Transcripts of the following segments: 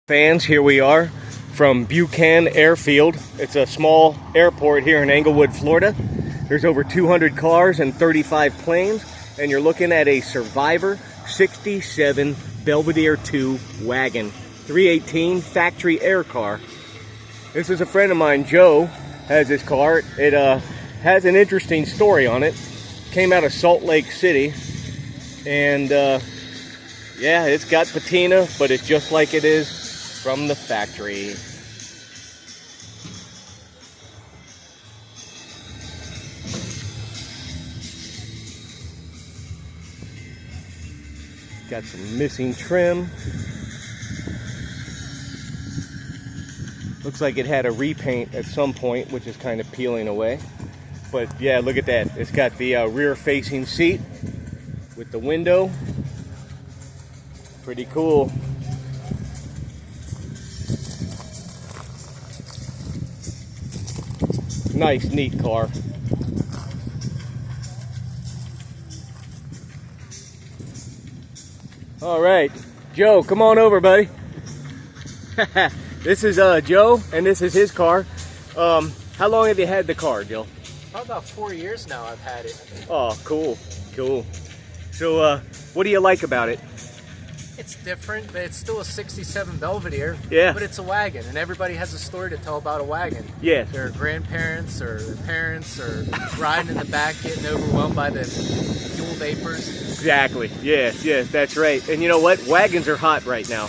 Fans, here we are from Buchanan Airfield. It's a small airport here in Englewood, Florida. There's over 200 cars and 35 planes, and you're looking at a Survivor 67 Belvedere 2 wagon, 318 factory air car. This is a friend of mine, Joe, has this car. It has an interesting story on it. Came out of Salt Lake City, and yeah, it's got patina, but it's just like it is from the factory. Got some missing trim. Looks like it had a repaint at some point, which is kind of peeling away. But yeah, look at that. It's got the rear facing seat with the window. Pretty cool. Nice, neat car. All right, Joe, come on over, buddy. This is Joe, and this is his car. How long have you had the car, Joe? About 4 years now I've had it. Oh, cool, cool. So, what do you like about it? It's different, but it's still a 67 Belvedere. Yeah. But it's a wagon, and everybody has a story to tell about a wagon. Yeah. Their grandparents or their parents or riding in the back getting overwhelmed by the fuel vapors. Exactly. Yes, yes, that's right. And you know what? Wagons are hot right now.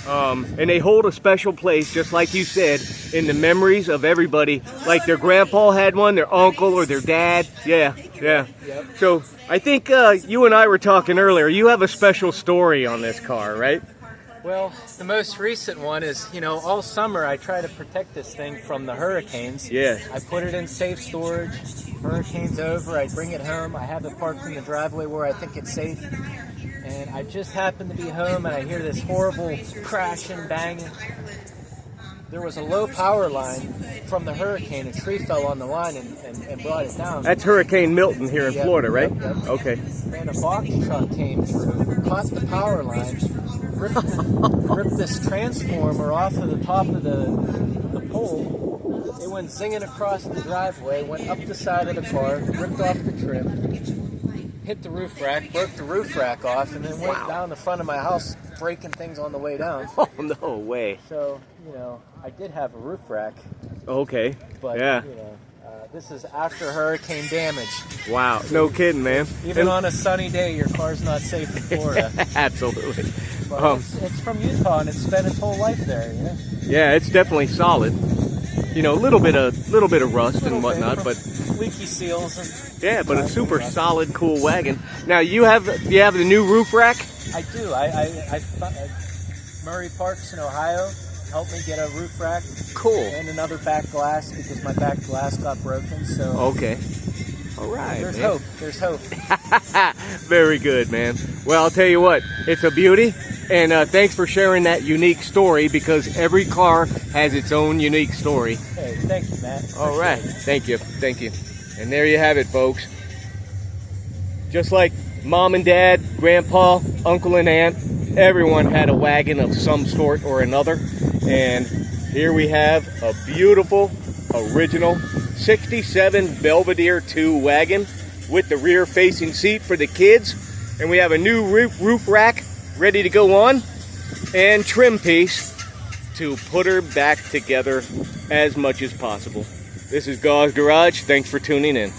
And they hold a special place, just like you said, in the memories of everybody. Like their grandpa had one, their uncle or their dad. Yeah, yeah. Yep. So I think you and I were talking earlier. You have a special story on this car, right? Well, the most recent one is, you know, all summer I try to protect this thing from the hurricanes. Yeah. I put it in safe storage. Hurricane's over, I bring it home. I have it parked in the driveway where I think it's safe. And I just happened to be home and I hear this horrible crashing, banging. There was a low power line from the hurricane. A tree fell on the line and brought it down. That's Hurricane Milton here in Florida, right? Yep. Okay. And a box truck came through, caught the power line, ripped this transformer off of the top of the pole. It went zinging across the driveway, went up the side of the car, ripped off the trim, hit the roof rack, broke the roof rack off, and then went down the front of my house, breaking things on the way down. Oh, no way. So, you know, I did have a roof rack. Okay. But, yeah. you know, this is after hurricane damage. Wow. No kidding, man. Even on a sunny day, your car's not safe in Florida. Absolutely. But it's from Utah, and it's spent its whole life there, you know? Yeah, it's definitely solid. You know, a little bit of rust and whatnot, but leaky seals. And yeah, but a super solid, cool wagon. Now you have the new roof rack? I do. Murray Parks in Ohio helped me get a roof rack. Cool. And another back glass because my back glass got broken. So okay. All right. There's man. hope. There's hope. Very good, man. Well, I'll tell you what, it's a beauty. And thanks for sharing that unique story, because every car has its own unique story. Hey, thank you, Matt. All right. Thank you. Thank you. And there you have it, folks. Just like mom and dad, grandpa, uncle and aunt, everyone had a wagon of some sort or another. And here we have a beautiful, original 67 Belvedere 2 wagon with the rear facing seat for the kids. And we have a new roof rack ready to go on, and trim piece to put her back together as much as possible. This is Gauze Garage. Thanks for tuning in.